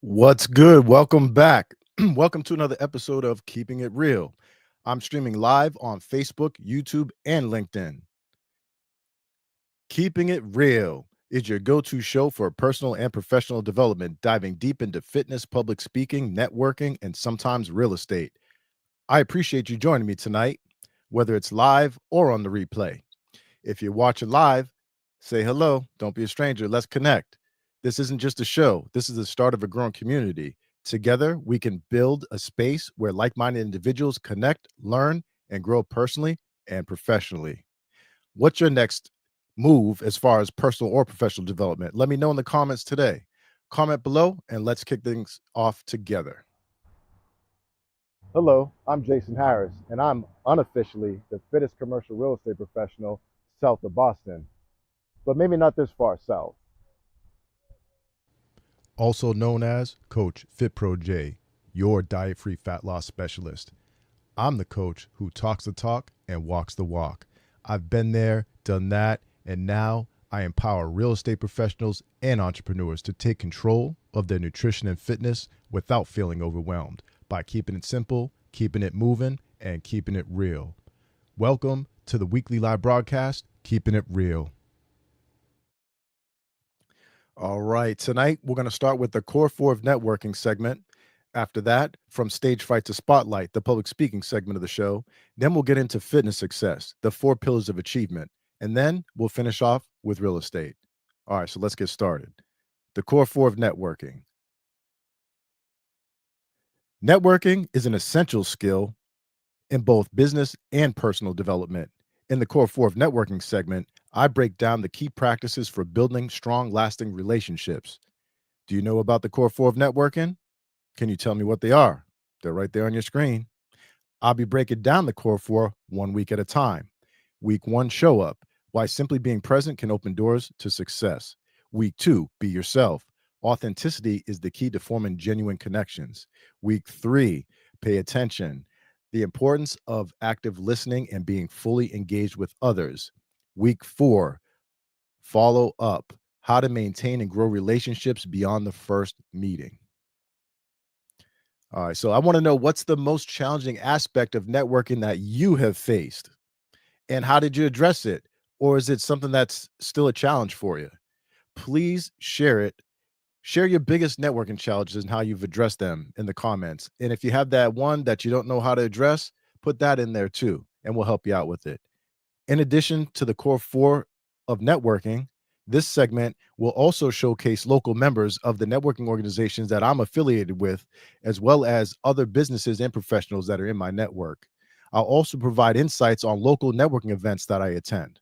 What's good? Welcome back. Welcome to another episode of Keeping It Real. I'm streaming live on Facebook, YouTube, and LinkedIn. Keeping It Real is your go to show for personal and professional development, diving deep into fitness, public speaking, networking, and sometimes real estate. I appreciate you joining me tonight, whether it's live or on the replay. If you're watching live, say hello. Don't be a stranger. Let's connect. This isn't just a show, this is the start of a growing community. Together, we can build a space where like minded individuals connect, learn, and grow personally and professionally. What's your next move as far as personal or professional development? Let me know in the comments today. Comment below and let's kick things off together. Hello, I'm Jason Harris, and I'm unofficially the fittest commercial real estate professional south of Boston, but maybe not this far south. Also known as Coach FitPro J, your diet-free fat loss specialist. I'm the coach who talks the talk and walks the walk. I've been there, done that, and now I empower real estate professionals and entrepreneurs to take control of their nutrition and fitness without feeling overwhelmed by keeping it simple, keeping it moving, and keeping it real. Welcome to the weekly live broadcast, Keeping It Real. All right, tonight we're going to start with the core four of networking segment. After that, from stage fright to spotlight, the public speaking segment of the show. Then we'll get into fitness success, the four pillars of achievement. And then we'll finish off with real estate. All right, so let's get started. The core four of networking. Networking is an essential skill in both business and personal development. In the core four of networking segment, I break down the key practices for building strong, lasting relationships. Do you know about the core four of networking? Can you tell me what they are? They're right there on your screen. I'll be breaking down the core four 1 week at a time. Week 1, show up. Why simply being present can open doors to success. Week 2, be yourself. Authenticity is the key to forming genuine connections. Week 3, pay attention. The importance of active listening and being fully engaged with others. Week 4, follow up. How to maintain and grow relationships beyond the first meeting. All right, so I want to know, what's the most challenging aspect of networking that you have faced, and how did you address it? Or is it something that's still a challenge for you? Please share it. Share your biggest networking challenges and how you've addressed them in the comments. And if you have that one that you don't know how to address, put that in there too, and we'll help you out with it. In addition to the core four of networking, this segment will also showcase local members of the networking organizations that I'm affiliated with, as well as other businesses and professionals that are in my network. I'll also provide insights on local networking events that I attend.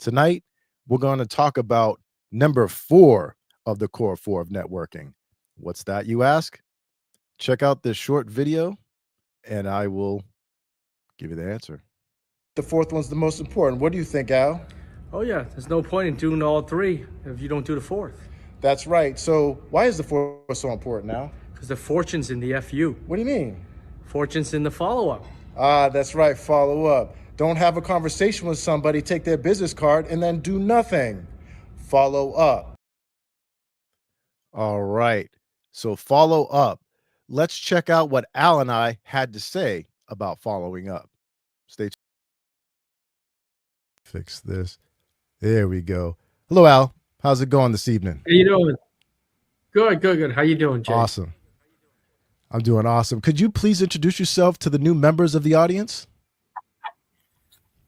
Tonight, we're going to talk about number 4 of the core 4 of networking. What's that, you ask? Check out this short video, and I will give you the answer. The fourth one's the most important. What do you think, Al? Oh yeah, there's no point in doing all three if you don't do the fourth. That's right. So why is the fourth so important now? Because the fortune's in the FU. What do you mean? Fortune's in the follow-up. Ah, that's right. Follow up. Don't have a conversation with somebody, take their business card, and then do nothing. Follow up. All right. So follow up. Let's check out what Al and I had to say about following up. Stay tuned. Fix this. There we go. Hello, Al. How's it going this evening? How you doing? Good. How you doing, Jay? Awesome. I'm doing awesome. Could you please introduce yourself to the new members of the audience?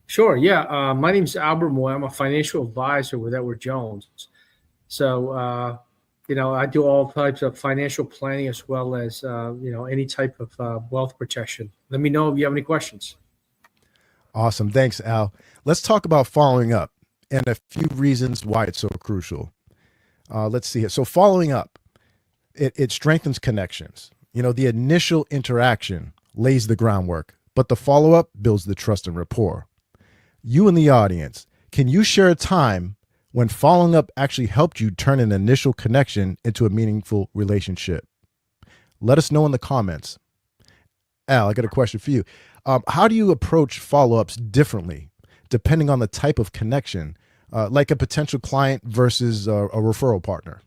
Sure, yeah. My name's Albert Moy. I'm a financial advisor with Edward Jones. So, I do all types of financial planning as well as, any type of wealth protection. Let me know if you have any questions. Awesome. Thanks, Al. Let's talk about following up and a few reasons why it's so crucial. Let's see here. So following up, it strengthens connections. The initial interaction lays the groundwork, but the follow-up builds the trust and rapport. You in the audience, can you share a time when following up actually helped you turn an initial connection into a meaningful relationship? Let us know in the comments. Al, I got a question for you. How do you approach follow-ups differently depending on the type of connection, like a potential client versus a referral partner?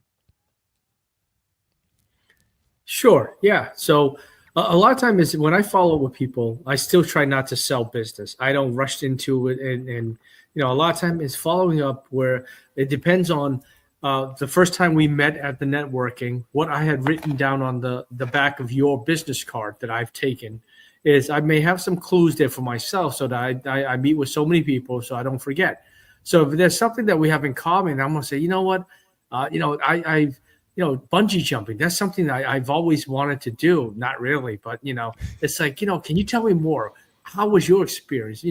Sure. Yeah. So a lot of time is when I follow up with people, I still try not to sell business. I don't rush into it, and a lot of time is following up where it depends on the first time we met at the networking. What I had written down on the back of your business card that I've taken is I may have some clues there for myself, so that I meet with so many people, so I don't forget. So if there's something that we have in common, I'm gonna say, you know what, I've bungee jumping. That's something I've always wanted to do. Not really, but it's like, can you tell me more? How was your experience?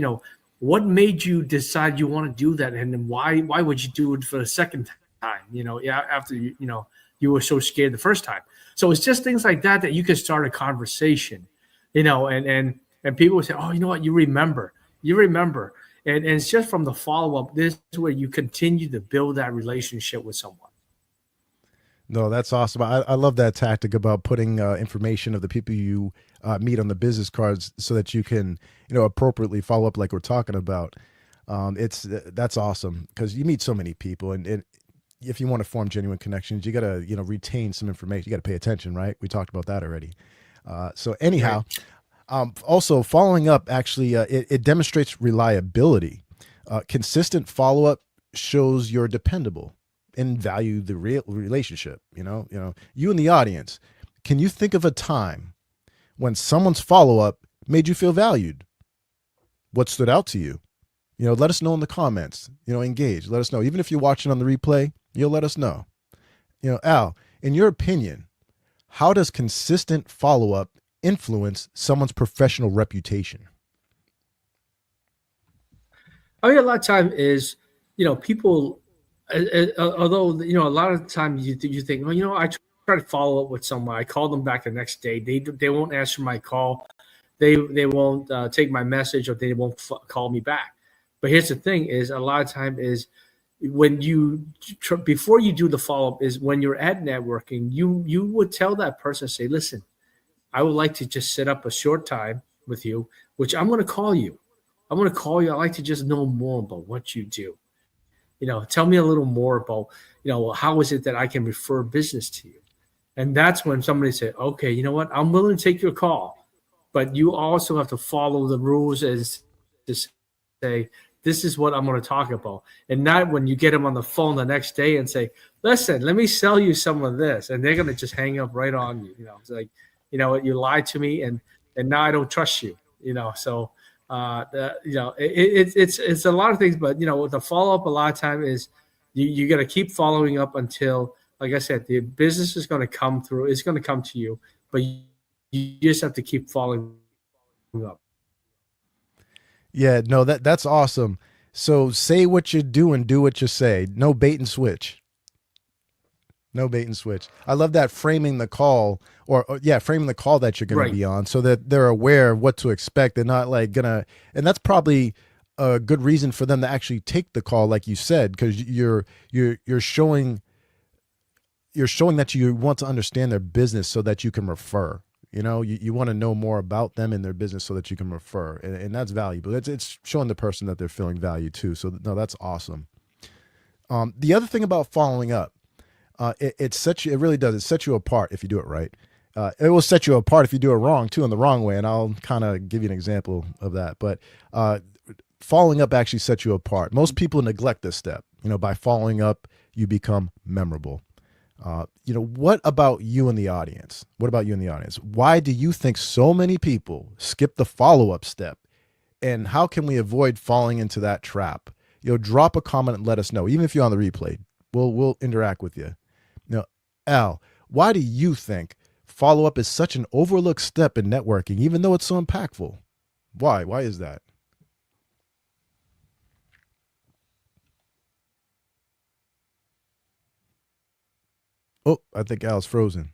What made you decide you want to do that, and then why would you do it for the second time? Yeah, after you were so scared the first time. So it's just things like that you can start a conversation, and people would say, oh, you know what, you remember, and it's just from the follow up. This is where you continue to build that relationship with someone. No, that's awesome. I love that tactic about putting information of the people you meet on the business cards so that you can, appropriately follow up like we're talking about. That's awesome because you meet so many people, and if you want to form genuine connections, you got to, retain some information. You got to pay attention, right? We talked about that already. So anyhow, Right. also following up actually, it demonstrates reliability. Consistent follow up shows you're dependable and value the real relationship. You and the audience. Can you think of a time when someone's follow up made you feel valued? What stood out to you? Let us know in the comments. Engage. Let us know. Even if you're watching on the replay, you'll let us know. Al, in your opinion, how does consistent follow up influence someone's professional reputation? I mean, a lot of time is, people, although, a lot of times you think, well, I try to follow up with someone. I call them back the next day. They won't answer my call. They won't take my message, or they won't call me back. But here's the thing: is a lot of time is when before you do the follow up is when you're at networking, you would tell that person, say, listen, I would like to just set up a short time with you, which I'm going to call you. I'm going to call you. I like to just know more about what you do. Tell me a little more about, how is it that I can refer business to you? And that's when somebody said, okay, you know what? I'm willing to take your call, but you also have to follow the rules as to say, this is what I'm going to talk about. And not when you get them on the phone the next day and say, listen, let me sell you some of this. And they're going to just hang up right on you. It's like, what, you lied to me, and now I don't trust you, so it's a lot of things, but with the follow up, a lot of time is you got to keep following up until, like I said, the business is going to come through. It's going to come to you, but you just have to keep following up. Yeah, no, that's awesome. So say what you do and do what you say. No bait and switch. No bait and switch. I love that framing the call, or yeah, framing the call that you're going to Right. be on so that they're aware of what to expect. They're not like gonna, and that's probably a good reason for them to actually take the call, like you said, because you're showing that you want to understand their business so that you can refer. You want to know more about them and their business so that you can refer, and that's valuable. It's showing the person that they're feeling valued too. So no, that's awesome. The other thing about following up, it really does. It sets you apart if you do it right. It will set you apart if you do it wrong too, in the wrong way. And I'll kind of give you an example of that. But following up actually sets you apart. Most people neglect this step. By following up, you become memorable. What about you and the audience? What about you and the audience? Why do you think so many people skip the follow-up step? And how can we avoid falling into that trap? Drop a comment and let us know. Even if you're on the replay, we'll interact with you. Al, why do you think follow-up is such an overlooked step in networking, even though it's so impactful? Why? Why is that? Oh, I think Al's frozen.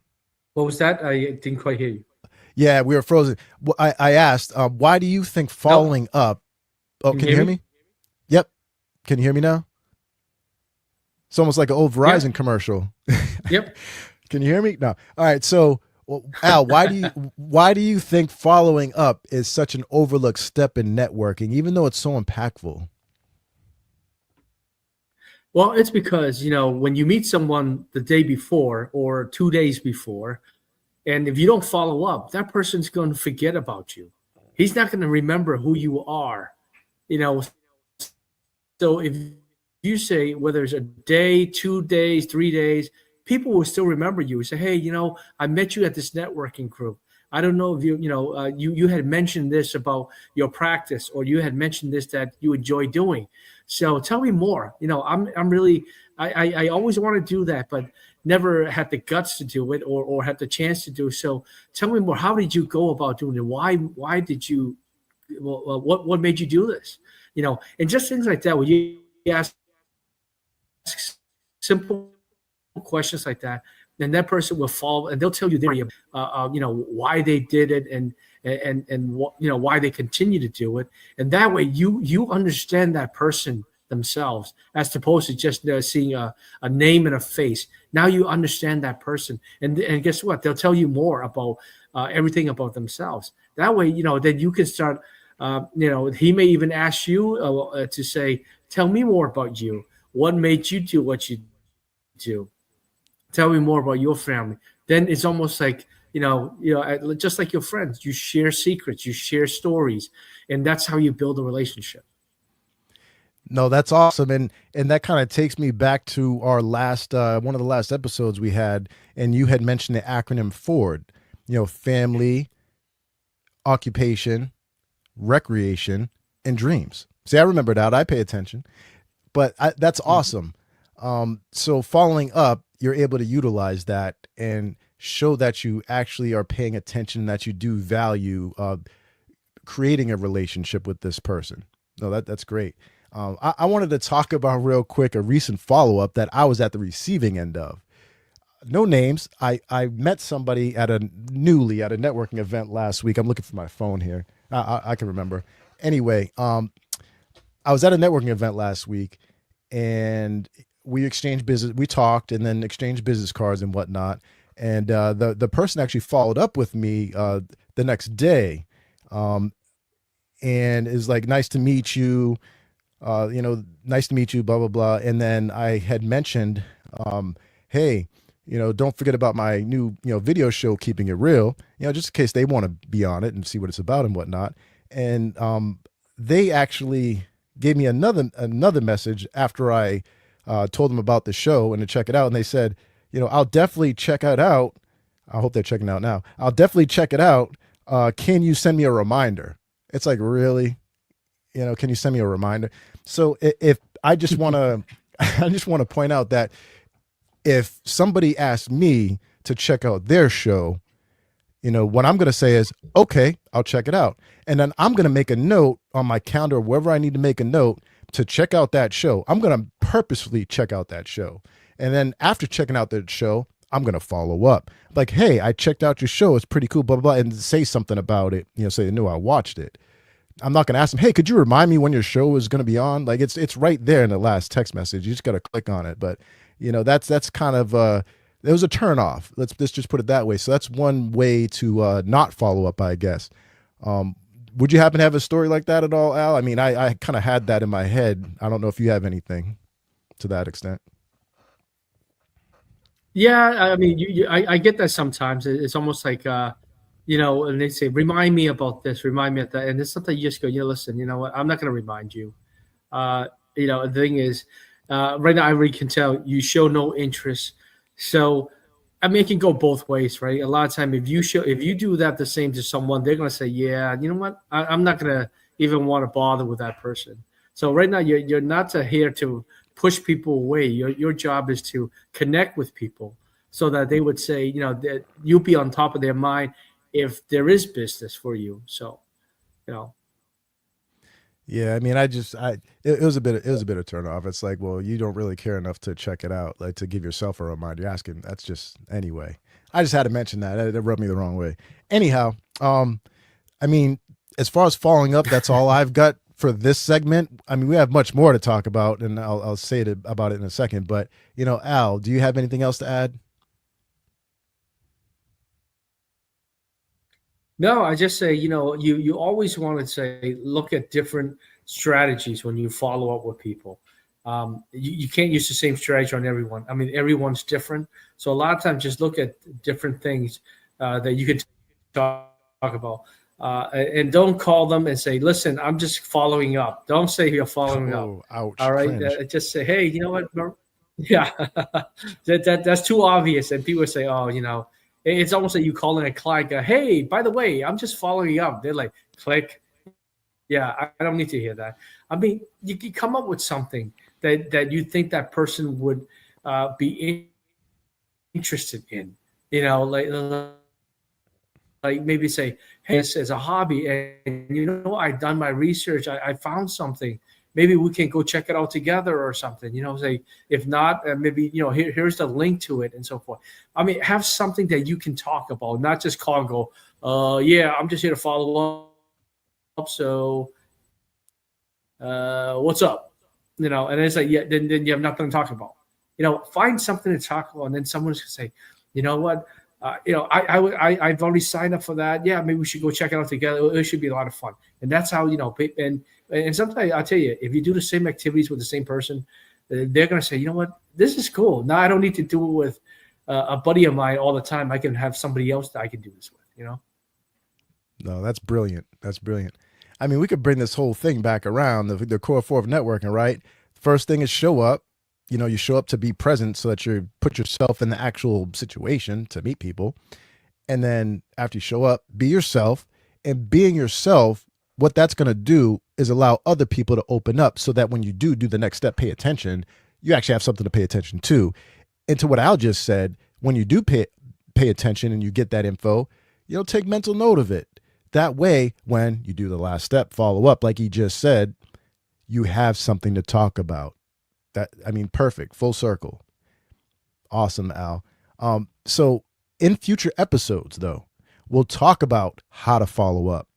What was that? I didn't quite hear you. Yeah, we were frozen. I asked, why do you think Nope. following up? Oh, Can you can you hear hear me? me? Yep. Can you hear me now? It's almost like an old Verizon Yep. commercial. Yep. Can you hear me? No. All right. So, well, Al, why do you think following up is such an overlooked step in networking, even though it's so impactful? Well, it's because, when you meet someone the day before or 2 days before, And if you don't follow up, that person's going to forget about you. He's not going to remember who you are. You know, so if you say whether it's a day, 2 days, 3 days, people will still remember you. Say, hey, I met you at this networking group. I don't know if you had mentioned this about your practice, or you had mentioned this that you enjoy doing. So tell me more. I'm really I always want to do that, but never had the guts to do it, or had the chance to do. So tell me more. How did you go about doing it? Why did you? Well, what made you do this? And just things like that. When you ask simple questions like that, then that person will follow, and they'll tell you their why they did it, and why they continue to do it. And that way you understand that person themselves, as opposed to just seeing a name and a face. Now you understand that person, and guess what? They'll tell you more about everything about themselves. That way, then you can start. He may even ask you to say, "Tell me more about you. What made you do what you do? Tell me more about your family." Then it's almost like just like your friends. You share secrets, you share stories, and that's how you build a relationship. No, that's awesome, and that kind of takes me back to our last one of the last episodes we had, and you had mentioned the acronym FORD. Family, occupation, recreation, and dreams. See, I remember that. I pay attention, but that's awesome. So following up, you're able to utilize that and show that you actually are paying attention, that you do value creating a relationship with this person. No, that's great. I wanted to talk about real quick a recent follow-up that I was at the receiving end of. No names. I met somebody at a networking event last week. I'm looking for my phone here. I can remember. Anyway, I was at a networking event last week, and we exchanged business. We talked and then exchanged business cards and whatnot. And the person actually followed up with me the next day, and is like, "Nice to meet you. Nice to meet you." Blah blah blah. And then I had mentioned, "Hey, don't forget about my new video show, Keeping It Real. Just in case they want to be on it and see what it's about and whatnot." And they actually gave me another message after I told them about the show and to check it out. And they said, "I'll definitely check it out. I hope they're checking out now. I'll definitely check it out. Can you send me a reminder?" It's like, really? Can you send me a reminder? So if I just want to, I just want to point out that if somebody asks me to check out their show, what I'm going to say is, "Okay, I'll check it out." And then I'm going to make a note on my calendar, wherever I need to make a note to check out that show. I'm going to purposefully check out that show. And then after checking out that show, I'm going to follow up. Like, "Hey, I checked out your show. It's pretty cool, blah, blah, blah," and say something about it, say, "No, I watched it." I'm not going to ask them, "Hey, could you remind me when your show is going to be on?" Like, it's right there in the last text message. You just got to click on it. But, that's kind of, it was a turn off. Let's just put it that way. So that's one way to not follow up, I guess. Would you happen to have a story like that at all, Al? I mean, I kind of had that in my head. I don't know if you have anything to that extent. Yeah, I mean, I get that sometimes. It's almost like, and they say, "Remind me about this, remind me of that," and it's something you just go, "Listen, you know what? I'm not going to remind you." The thing is, right now I really can tell you show no interest. So, I mean, it can go both ways, right? A lot of time, if you do that the same to someone, they're going to say, "Yeah, you know what? I'm not going to even want to bother with that person." So right now, you're not here to push people away. Your job is to connect with people so that they would say, that you'll be on top of their mind if there is business for you. So, you know, Yeah, I mean, it was a bit of turn off. It's like, well, you don't really care enough to check it out, like to give yourself a reminder. You're asking. That's just anyway. I just had to mention that. It rubbed me the wrong way. Anyhow, I mean, as far as following up, that's all I've got for this segment. I mean, we have much more to talk about, and I'll say about it in a second. But Al, do you have anything else to add? no, I just say, you always want to say, look at different strategies when you follow up with people. You can't use the same strategy on everyone. I mean, everyone's different. So a lot of times just look at different things that you can talk about. And don't call them and say, "Listen, I'm just following up." Don't say you're following up. Oh, ouch, All right, cringe. just say, "Hey, you know what? Yeah, that's too obvious." And people say, "Oh, it's almost like you calling a client. Hey, by the way, I'm just following up." They're like, "Click." Yeah, I don't need to hear that. I mean, you can come up with something that you think that person would be interested in. Like maybe say, "Hey, this as a hobby, and I've done my research. I found something. Maybe we can go check it out together or something." Say, if not, maybe here's the link to it and so forth. I mean, have something that you can talk about, not just call and go, yeah, I'm just here to follow up. So, what's up? And it's like, yeah, then you have nothing to talk about. Find something to talk about, and then someone's gonna say, you know what, I've already signed up for that. Yeah, maybe we should go check it out together. It should be a lot of fun. And that's how, and sometimes I'll tell you, if you do the same activities with the same person, they're gonna say, you know what, this is cool. Now I don't need to do it with a buddy of mine all the time. I can have somebody else that I can do this with. No, that's brilliant. That's brilliant. I mean, we could bring this whole thing back around the core four of networking, right? First thing is show up. You show up to be present so that you put yourself in the actual situation to meet people. And then after you show up, be yourself. And being yourself, what that's going to do is allow other people to open up so that when you do the next step, pay attention, you actually have something to pay attention to. And to what Al just said, when you do pay attention and you get that info, take mental note of it. That way, when you do the last step, follow up, like he just said, you have something to talk about. Perfect, full circle. Awesome, Al. So in future episodes, though, we'll talk about how to follow up,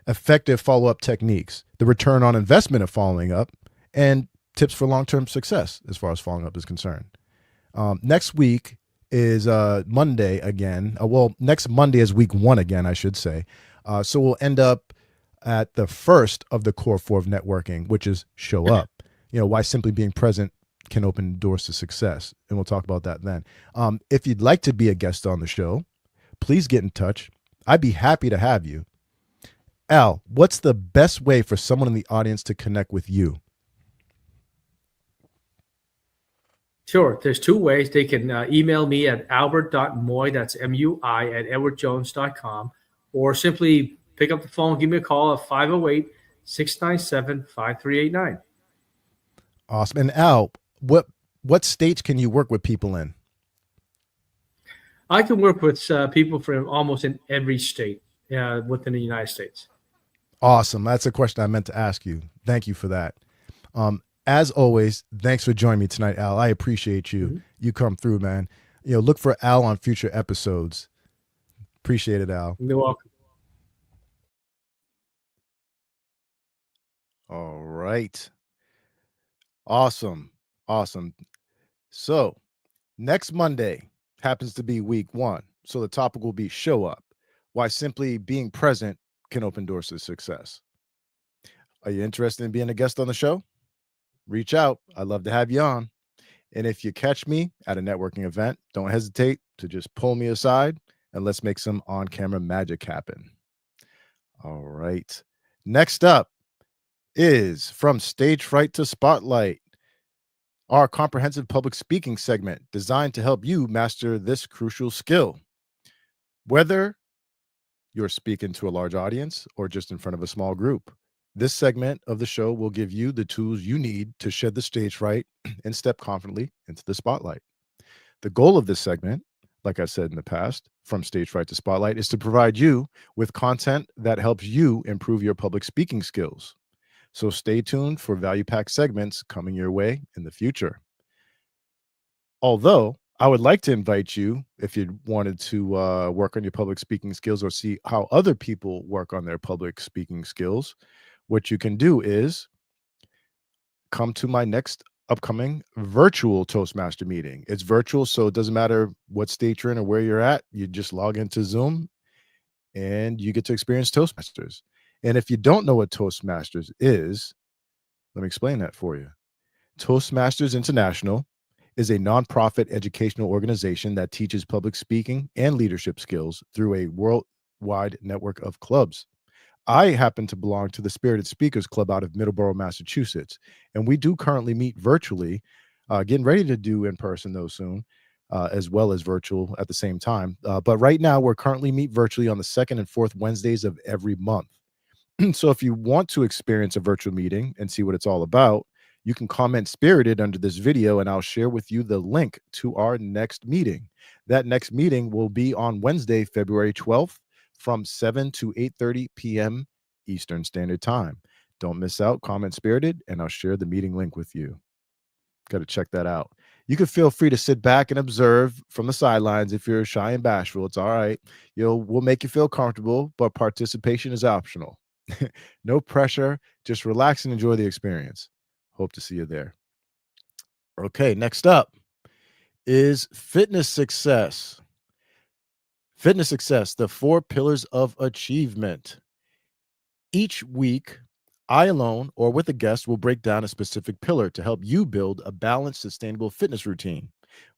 effective follow-up techniques, the return on investment of following up, and tips for long-term success as far as following up is concerned. Next week is Monday again. Next Monday is week 1 again, I should say. So we'll end up at the first of the core four of networking, which is show up. Why simply being present can open doors to success. And we'll talk about that then. If you'd like to be a guest on the show, please get in touch. I'd be happy to have you. Al, what's the best way for someone in the audience to connect with you? Sure. There's 2 ways. They can email me at albert.moy, that's MUI, at edwardjones.com, or simply pick up the phone, give me a call at 508-697-5389. Awesome. And Al, what states can you work with people in? I can work with people from almost in every state within the United States. Awesome. That's a question I meant to ask you. Thank you for that. As always, thanks for joining me tonight, Al. I appreciate you. Mm-hmm. You come through, man. Look for Al on future episodes. Appreciate it, Al. You're welcome. All right. Awesome. So next Monday happens to be week 1. So the topic will be show up. Why simply being present can open doors to success. Are you interested in being a guest on the show? Reach out. I'd love to have you on. And if you catch me at a networking event, don't hesitate to just pull me aside and let's make some on-camera magic happen. All right. Next up is From Stage Fright to Spotlight, our comprehensive public speaking segment designed to help you master this crucial skill. Whether you're speaking to a large audience or just in front of a small group, this segment of the show will give you the tools you need to shed the stage fright and step confidently into the spotlight. The goal of this segment, like I said in the past, From Stage Fright to Spotlight, is to provide you with content that helps you improve your public speaking skills. So stay tuned for value-packed segments coming your way in the future. Although I would like to invite you, if you wanted to work on your public speaking skills or see how other people work on their public speaking skills, what you can do is come to my next upcoming virtual Toastmaster meeting. It's virtual, so it doesn't matter what state you're in or where you're at. You just log into Zoom and you get to experience Toastmasters. And if you don't know what Toastmasters is, let me explain that for you. Toastmasters International is a nonprofit educational organization that teaches public speaking and leadership skills through a worldwide network of clubs. I happen to belong to the Spirited Speakers Club out of Middleborough, Massachusetts, and we do currently meet virtually, getting ready to do in person though soon, as well as virtual at the same time. But right now, we're currently meet virtually on the second and fourth Wednesdays of every month. So if you want to experience a virtual meeting and see what it's all about, you can comment spirited under this video and I'll share with you the link to our next meeting. That next meeting will be on Wednesday, February 12th from 7 to 8:30 p.m. Eastern Standard Time. Don't miss out, comment spirited, and I'll share the meeting link with you. Got to check that out. You can feel free to sit back and observe from the sidelines if you're shy and bashful. It's all right. We'll make you feel comfortable, but participation is optional. No pressure. Just relax and enjoy the experience. Hope to see you there. Okay, next up is fitness success. Fitness success, the 4 pillars of achievement. Each week, I alone or with a guest will break down a specific pillar to help you build a balanced, sustainable fitness routine.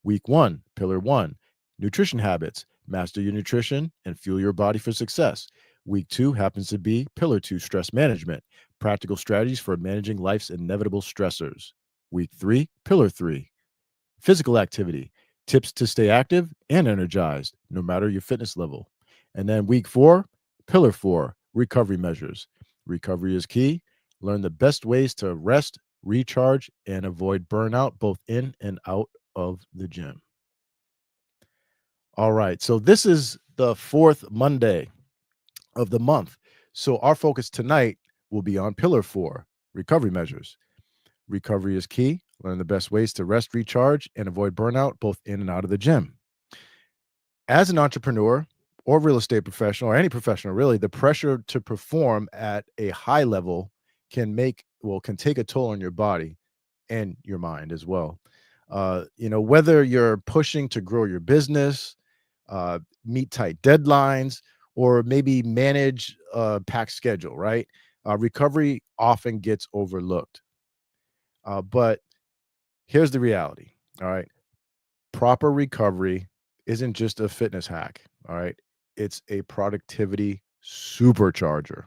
Week 1, pillar 1, nutrition habits. Master your nutrition and fuel your body for success. Week 2 happens to be pillar 2, stress management. Practical strategies for managing life's inevitable stressors. Week 3, pillar 3, physical activity. Tips to stay active and energized, no matter your fitness level. And then week 4, pillar 4, recovery measures. Recovery is key. Learn the best ways to rest, recharge, and avoid burnout both in and out of the gym. All right. So this is the 4th Monday of the month. So our focus tonight will be on pillar 4, recovery measures. Recovery is key. Learn the best ways to rest, recharge, and avoid burnout both in and out of the gym. As an entrepreneur or real estate professional or any professional really, the pressure to perform at a high level can take a toll on your body and your mind as well. Whether you're pushing to grow your business, meet tight deadlines, or maybe manage a packed schedule, right? Recovery often gets overlooked. But here's the reality. All right. Proper recovery isn't just a fitness hack. All right. It's a productivity supercharger.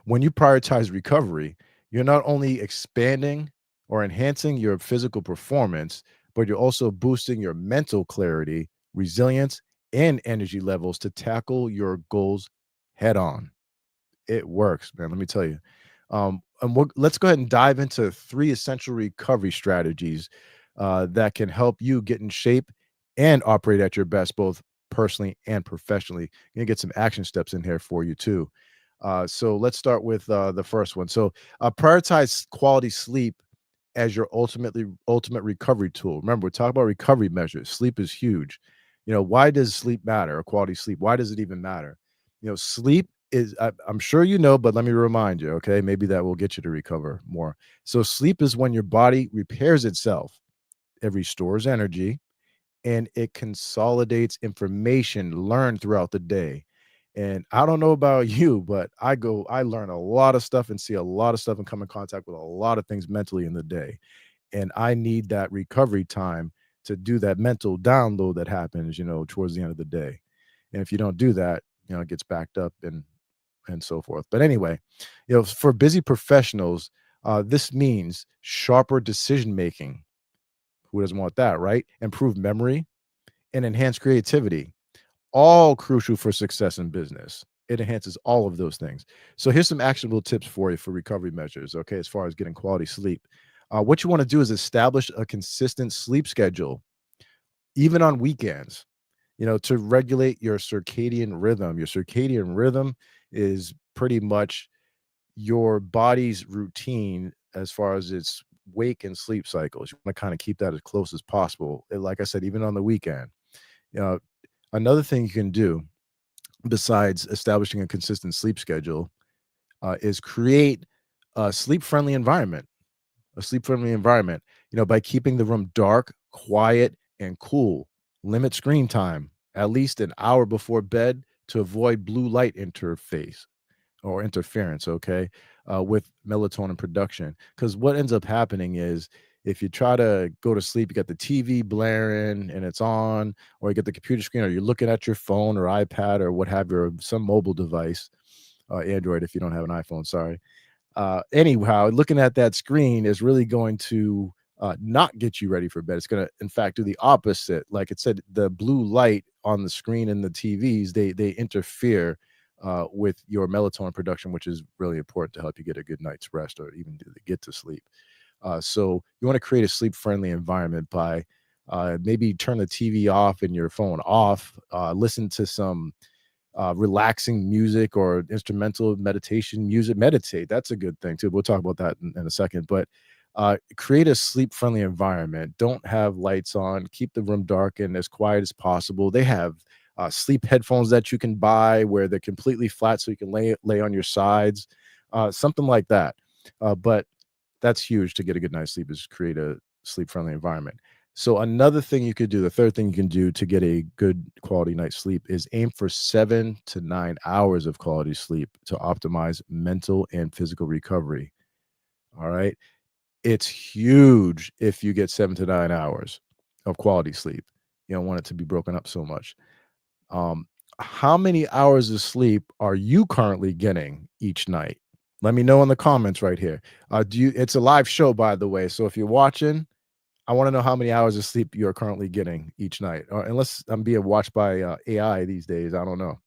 When you prioritize recovery, you're not only expanding or enhancing your physical performance, but you're also boosting your mental clarity, resilience, and energy levels to tackle your goals head on. It works, man. Let me tell you. Let's go ahead and dive into 3 essential recovery strategies that can help you get in shape and operate at your best, both personally and professionally. You're gonna get some action steps in here for you too. So let's start with the first one. So prioritize quality sleep as your ultimate recovery tool. Remember, we're talking about recovery measures. Sleep is huge. Why does sleep matter, or quality sleep? Why does it even matter? Sleep is, I'm sure you know, but let me remind you, okay? Maybe that will get you to recover more. So sleep is when your body repairs itself. It restores energy and it consolidates information learned throughout the day. And I don't know about you, but I learn a lot of stuff and see a lot of stuff and come in contact with a lot of things mentally in the day. And I need that recovery time to do that mental download that happens, towards the end of the day. And if you don't do that, it gets backed up and so forth. But anyway, for busy professionals, this means sharper decision making. Who doesn't want that, right? Improved memory and enhanced creativity, all crucial for success in business. It enhances all of those things. So here's some actionable tips for you for recovery measures, okay, as far as getting quality sleep. What you want to do is establish a consistent sleep schedule, even on weekends, to regulate your circadian rhythm. Your circadian rhythm is pretty much your body's routine as far as its wake and sleep cycles. You want to kind of keep that as close as possible. And like I said, even on the weekend. Uh, Another thing you can do besides establishing a consistent sleep schedule is create a sleep-friendly environment. A sleep-friendly environment, by keeping the room dark, quiet, and cool. Limit screen time at least an hour before bed to avoid blue light interface or interference, okay, with melatonin production. Because what ends up happening is If you try to go to sleep, you got the TV blaring and it's on, or you get the computer screen, or you're looking at your phone or iPad or what have you, or some mobile device, Android if you don't have an iPhone, sorry. Anyhow, looking at that screen is really going to not get you ready for bed. It's going to, in fact, do the opposite. Like it said, the blue light on the screen and the TVs, they interfere with your melatonin production, which is really important to help you get a good night's rest or even to get to sleep. So you want to create a sleep-friendly environment by maybe turn the TV off and your phone off. Listen to some relaxing music or instrumental meditation music. Meditate. That's a good thing too. We'll talk about that in a second. But create a sleep-friendly environment. Don't have lights on. Keep the room dark and as quiet as possible. They have sleep headphones that you can buy where they're completely flat, so you can lay on your sides, something like that. But that's huge to get a good night's sleep, is create a sleep-friendly environment. So another thing you could do, the third thing you can do to get a good quality night's sleep, is aim for 7 to 9 hours of quality sleep to optimize mental and physical recovery. All right. It's huge if you get 7 to 9 hours of quality sleep. You don't want it to be broken up so much. Um, how many hours of sleep are you currently getting each night? Let me know in the comments right here. It's a live show, by the way. So if you're watching, I want to know how many hours of sleep you're currently getting each night, unless I'm being watched by AI these days. I don't know.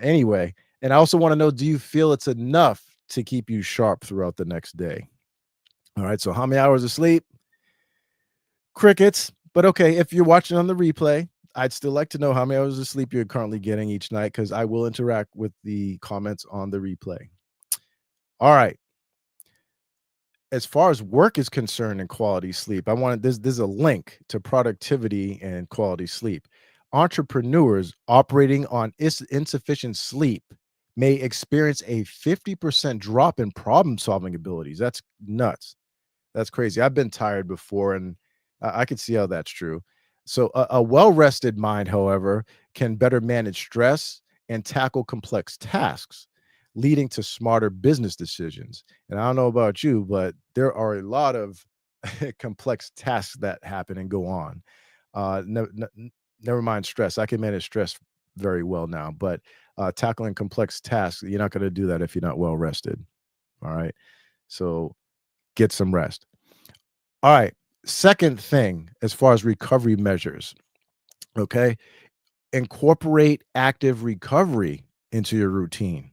Anyway, and I also want to know, do you feel it's enough to keep you sharp throughout the next day? All right. So how many hours of sleep? Crickets. But okay, if you're watching on the replay, I'd still like to know how many hours of sleep you're currently getting each night, because I will interact with the comments on the replay. All right. As far as work is concerned and quality sleep, I wanted there's a link to productivity and quality sleep. Entrepreneurs operating on insufficient sleep may experience a 50% drop in problem solving abilities. That's nuts. That's crazy. I've been tired before, and I could see how that's true. So, a well-rested mind, however, can better manage stress and tackle complex tasks, leading to smarter business decisions. And I don't know about you, but there are a lot of complex tasks that happen and go on. Never mind stress. I can manage stress very well now, but tackling complex tasks, you're not going to do that if you're not well rested. All right. So, get some rest. All right. Second thing, as far as recovery measures, okay, incorporate active recovery into your routine.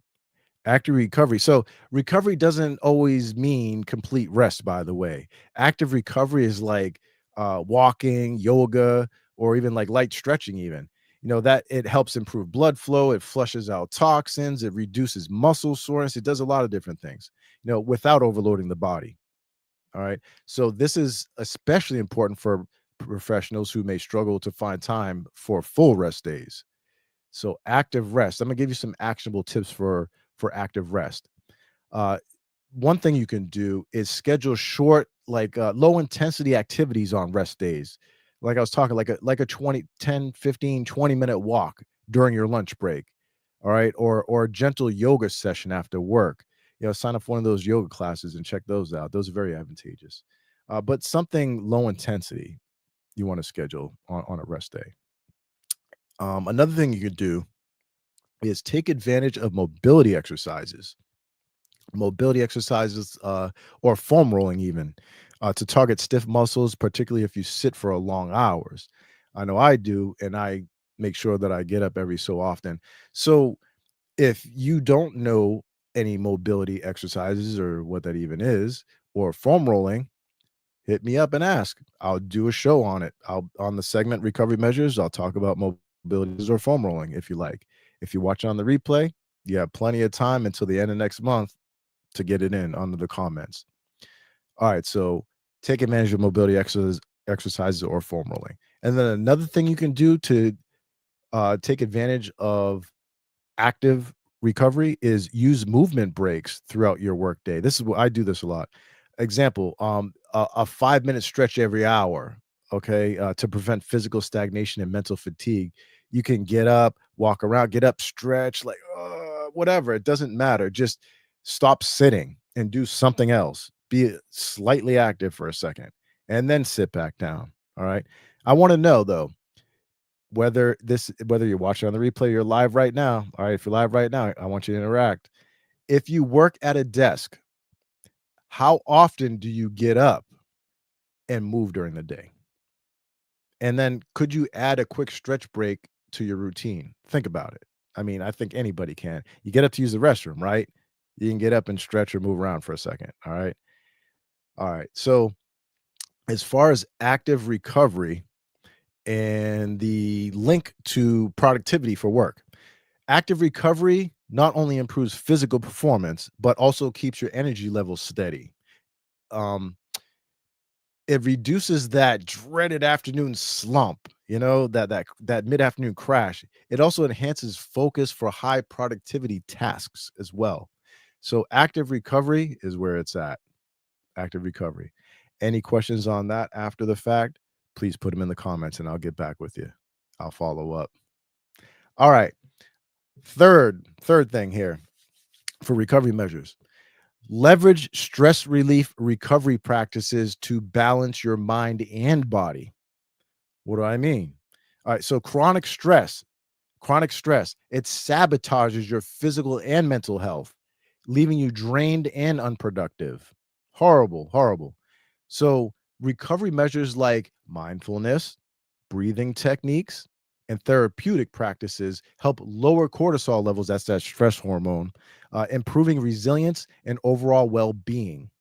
Active recovery. So, recovery doesn't always mean complete rest, by the way. Active recovery is like walking, yoga, or even like light stretching, even. That it helps improve blood flow, it flushes out toxins, it reduces muscle soreness, it does a lot of different things, without overloading the body. All right. So this is especially important for professionals who may struggle to find time for full rest days. So active rest. I'm gonna give you some actionable tips for active rest. Uh, One thing you can do is schedule short, like low intensity activities on rest days. Like I was talking, like a 20, 10, 15, 20-minute walk during your lunch break. All right. Or a gentle yoga session after work. Sign up for one of those yoga classes and check those out. Those are very advantageous. But something low intensity you want to schedule on a rest day. Another thing you could do is take advantage of mobility exercises, or foam rolling even, to target stiff muscles, particularly if you sit for a long hours. I know I do, and I make sure that I get up every so often. So if you don't know any mobility exercises or what that even is, or foam rolling, hit me up and ask. I'll do a show on it. I'll on the segment recovery measures. I'll talk about mobilities or foam rolling if you like. If you're watching on the replay, you have plenty of time until the end of next month to get it in under the comments. All right, so take advantage of mobility exercises or foam rolling. And then another thing you can do to take advantage of active recovery is use movement breaks throughout your workday. This is what I do this a lot. Example, a 5-minute stretch every hour, okay, to prevent physical stagnation and mental fatigue. You can get up, walk around, get up, stretch, like whatever. It doesn't matter. Just stop sitting and do something else. Be slightly active for a second. and then sit back down. All right. I want to know though, whether you're watching on the replay, you're live right now. All right. If you're live right now, I want you to interact. If you work at a desk, how often do you get up and move during the day? And then could you add a quick stretch break to your routine? Think about it. I mean, I think anybody can. You get up to use the restroom, right? You can get up and stretch or move around for a second. All right. All right. So, as far as active recovery and the link to productivity for work, active recovery not only improves physical performance, but also keeps your energy levels steady. Um, it reduces that dreaded afternoon slump, that mid-afternoon crash. It also enhances focus for high productivity tasks as well. So active recovery is where it's at. Active recovery. Any questions on that after the fact, please put them in the comments and I'll get back with you. I'll follow up. All right. Third thing here for recovery measures. Leverage stress relief recovery practices to balance your mind and body. What do I mean? All right, so chronic stress, it sabotages your physical and mental health, leaving you drained and unproductive. Horrible, horrible. So, recovery measures like mindfulness, breathing techniques, and therapeutic practices help lower cortisol levels. That's that stress hormone, improving resilience and overall well being.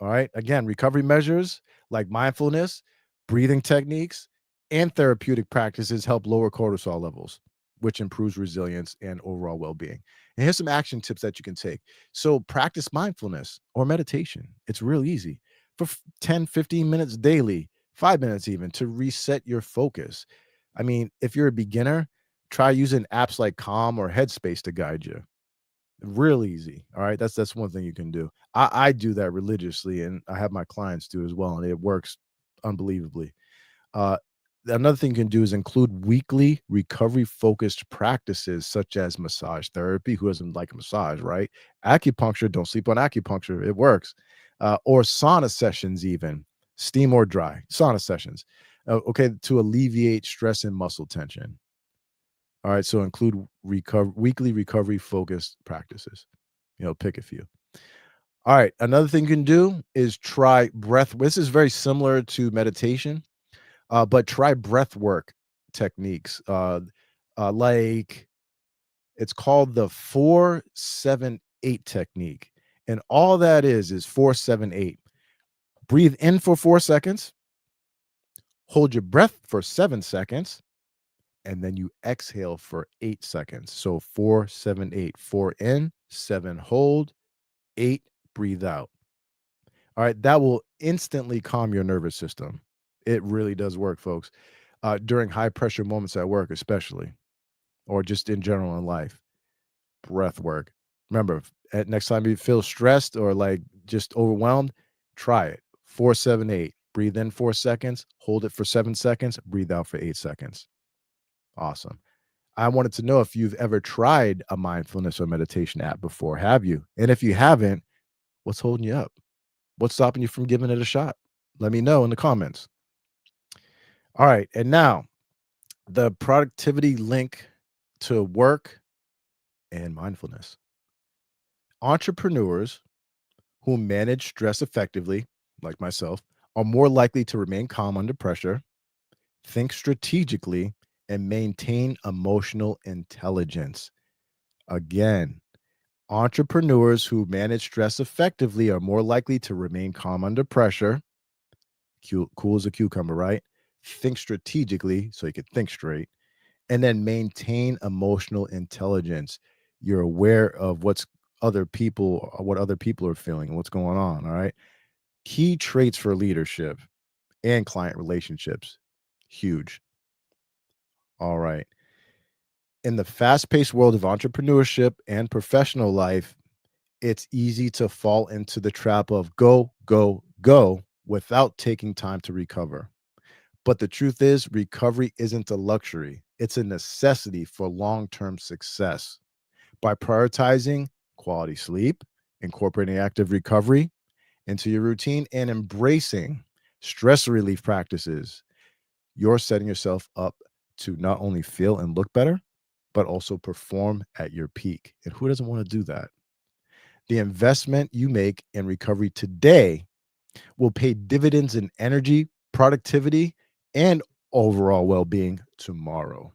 All right. Again, recovery measures like mindfulness, breathing techniques, and therapeutic practices help lower cortisol levels, which improves resilience and overall well being. And here's some action tips that you can take. So, practice mindfulness or meditation. It's real easy for 10, 15 minutes daily, 5 minutes even to reset your focus. I mean, if you're a beginner, try using apps like Calm or Headspace to guide you. Real easy. All right. That's one thing you can do. I do that religiously, and I have my clients do as well, and it works unbelievably. Uh, Another thing you can do is include weekly recovery focused practices such as massage therapy. Who doesn't like a massage, right? Acupuncture, don't sleep on acupuncture. It works. Or sauna sessions, even steam or dry sauna sessions. Okay, to alleviate stress and muscle tension. All right, so include weekly recovery focused practices. Pick a few. All right, another thing you can do is try breath. This is very similar to meditation, but try breath work techniques. Like it's called the 4-7-8 technique, and all that is 4-7-8. Breathe in for 4 seconds, hold your breath for 7 seconds, and then you exhale for 8 seconds. So 4-7-8. 4 in, 7 hold, 8 breathe out. All right, that will instantly calm your nervous system. It really does work, folks. During high pressure moments at work, especially, or just in general in life. Breath work. Remember, next time you feel stressed or like just overwhelmed, try it. 4-7-8. Breathe in 4 seconds, hold it for 7 seconds, breathe out for 8 seconds. Awesome. I wanted to know if you've ever tried a mindfulness or meditation app before. Have you? And if you haven't, what's holding you up? What's stopping you from giving it a shot? Let me know in the comments. All right. And now the productivity link to work and mindfulness. Entrepreneurs who manage stress effectively, like myself, are more likely to remain calm under pressure, think strategically, and maintain emotional intelligence. Again, entrepreneurs who manage stress effectively are more likely to remain calm under pressure. Cool as a cucumber, right? Think strategically so you can think straight, and then maintain emotional intelligence. You're aware of what other people are feeling and what's going on. All right. Key traits for leadership and client relationships. Huge. All right. In the fast paced world of entrepreneurship and professional life, it's easy to fall into the trap of go, go, go without taking time to recover. But the truth is, recovery isn't a luxury, it's a necessity for long term success. By prioritizing quality sleep, incorporating active recovery into your routine, and embracing stress relief practices. You're setting yourself up to not only feel and look better, but also perform at your peak. And who doesn't want to do that? The investment you make in recovery today will pay dividends in energy, productivity, and overall well being tomorrow.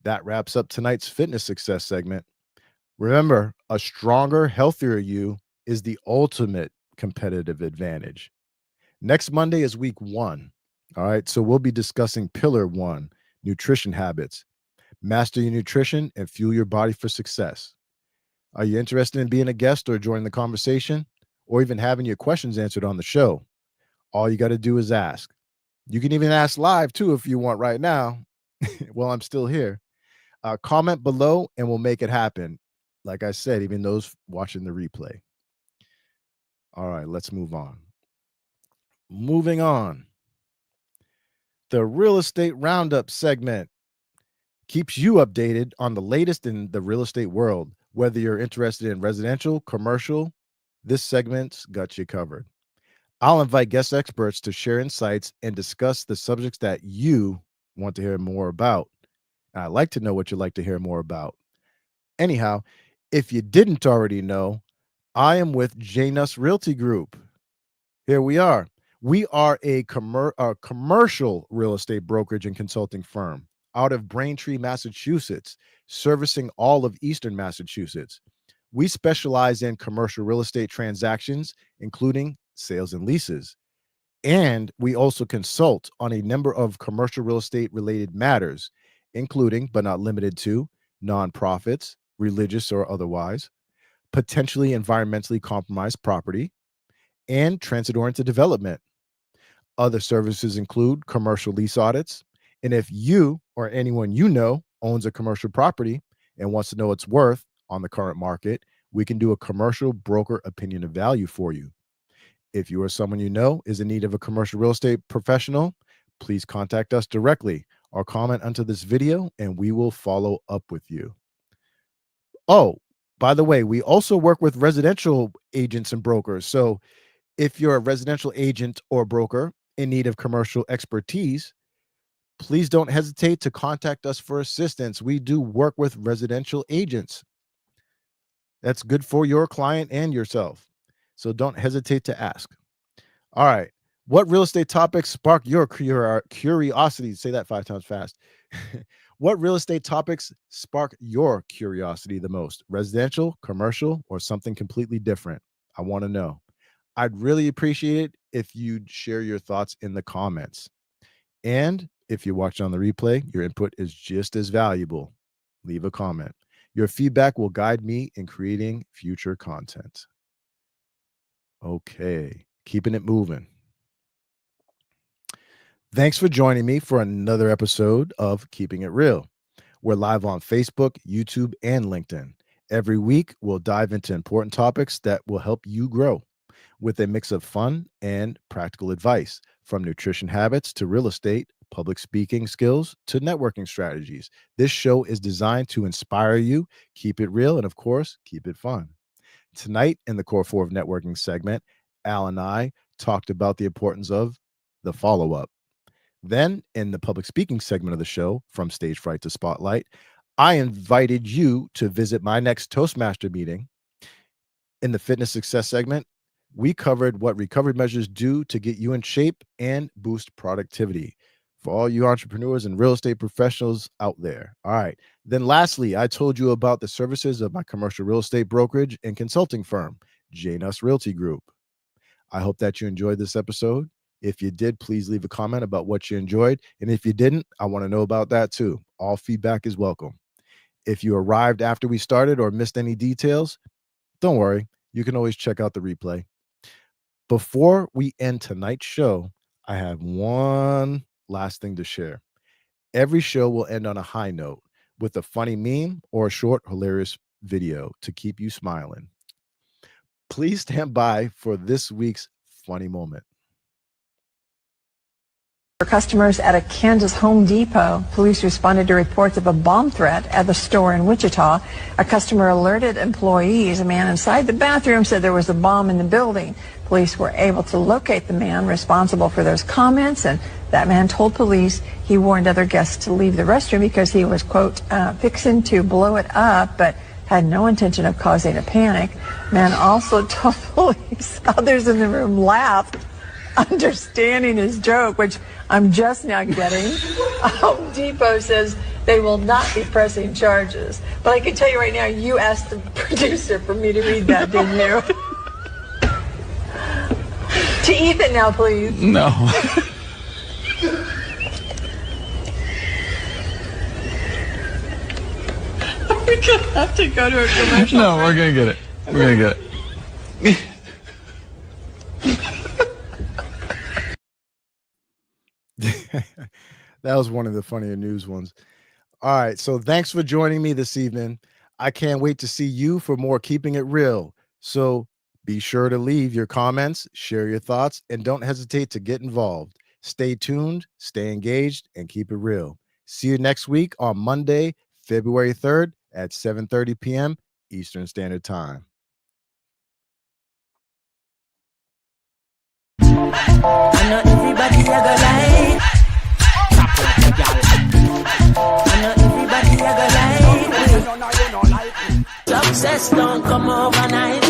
That wraps up tonight's fitness success segment. Remember, a stronger, healthier you is the ultimate competitive advantage. Next Monday is week 1. All right. So we'll be discussing pillar 1, nutrition habits. Master your nutrition and fuel your body for success. Are you interested in being a guest or joining the conversation or even having your questions answered on the show? All you got to do is ask. You can even ask live too if you want right now. Well, I'm still here. Comment below and we'll make it happen. Like I said, even those watching the replay. All right, let's move on. Moving on. The real estate roundup segment keeps you updated on the latest in the real estate world. Whether you're interested in residential, commercial, this segment's got you covered. I'll invite guest experts to share insights and discuss the subjects that you want to hear more about. And I'd like to know what you'd like to hear more about. Anyhow, if you didn't already know, I am with JNUS Realty Group. Here we are. We are a commercial real estate brokerage and consulting firm out of Braintree, Massachusetts, servicing all of Eastern Massachusetts. We specialize in commercial real estate transactions, including sales and leases. And we also consult on a number of commercial real estate related matters, including, but not limited to, nonprofits, religious or otherwise, potentially environmentally compromised property, and transit-oriented development. Other services include commercial lease audits. And if you or anyone you know owns a commercial property and wants to know its worth on the current market, we can do a commercial broker opinion of value for you. If you or someone you know is in need of a commercial real estate professional, please contact us directly or comment under this video and we will follow up with you. Oh, by the way, we also work with residential agents and brokers. So if you're a residential agent or broker in need of commercial expertise, please don't hesitate to contact us for assistance. We do work with residential agents. That's good for your client and yourself. So don't hesitate to ask. All right. What real estate topics spark your curiosity? Say that 5 times fast. What real estate topics spark your curiosity the most? Residential, commercial, or something completely different? I want to know. I'd really appreciate it if you'd share your thoughts in the comments. And if you're watching on the replay, your input is just as valuable. Leave a comment. Your feedback will guide me in creating future content. Okay, keeping it moving. Thanks for joining me for another episode of Keeping It Real. We're live on Facebook, YouTube, and LinkedIn. Every week, we'll dive into important topics that will help you grow with a mix of fun and practical advice, from nutrition habits to real estate, public speaking skills to networking strategies. This show is designed to inspire you, keep it real, and of course, keep it fun. Tonight, in the Core 4 of Networking segment, Al and I talked about the importance of the follow up. Then, in the public speaking segment of the show, From Stage Fright to Spotlight, I invited you to visit my next Toastmaster meeting. In the fitness success segment, we covered what recovery measures do to get you in shape and boost productivity for all you entrepreneurs and real estate professionals out there. All right. Then lastly, I told you about the services of my commercial real estate brokerage and consulting firm, JNUS Realty Group. I hope that you enjoyed this episode. If you did, please leave a comment about what you enjoyed. And if you didn't, I want to know about that too. All feedback is welcome. If you arrived after we started or missed any details, don't worry. You can always check out the replay. Before we end tonight's show, I have one last thing to share. Every show will end on a high note with a funny meme or a short, hilarious video to keep you smiling. Please stand by for this week's funny moment. For customers at a Kansas Home Depot, police responded to reports of a bomb threat at the store in Wichita. A customer alerted employees. A man inside the bathroom said there was a bomb in the building. Police were able to locate the man responsible for those comments, and that man told police he warned other guests to leave the restroom because he was, quote, fixing to blow it up, but had no intention of causing a panic. Man also told police others in the room laughed, understanding his joke, which I'm just now getting. Home Depot says they will not be pressing charges. But I can tell you right now, you asked the producer for me to read that, didn't you? To Ethan now, please. No. We're going to have to go to a commercial. No, we're going to get it. We're going to get it. That was one of the funnier news ones. All right, so thanks for joining me this evening. I can't wait to see you for more Keeping It Real. So be sure to leave your comments, share your thoughts, and don't hesitate to get involved. Stay tuned, stay engaged, and keep it real. See you next week on Monday, February 3rd at 7:30 p.m. Eastern Standard Time. I know everybody a go like. I know everybody a go like. Success don't come overnight.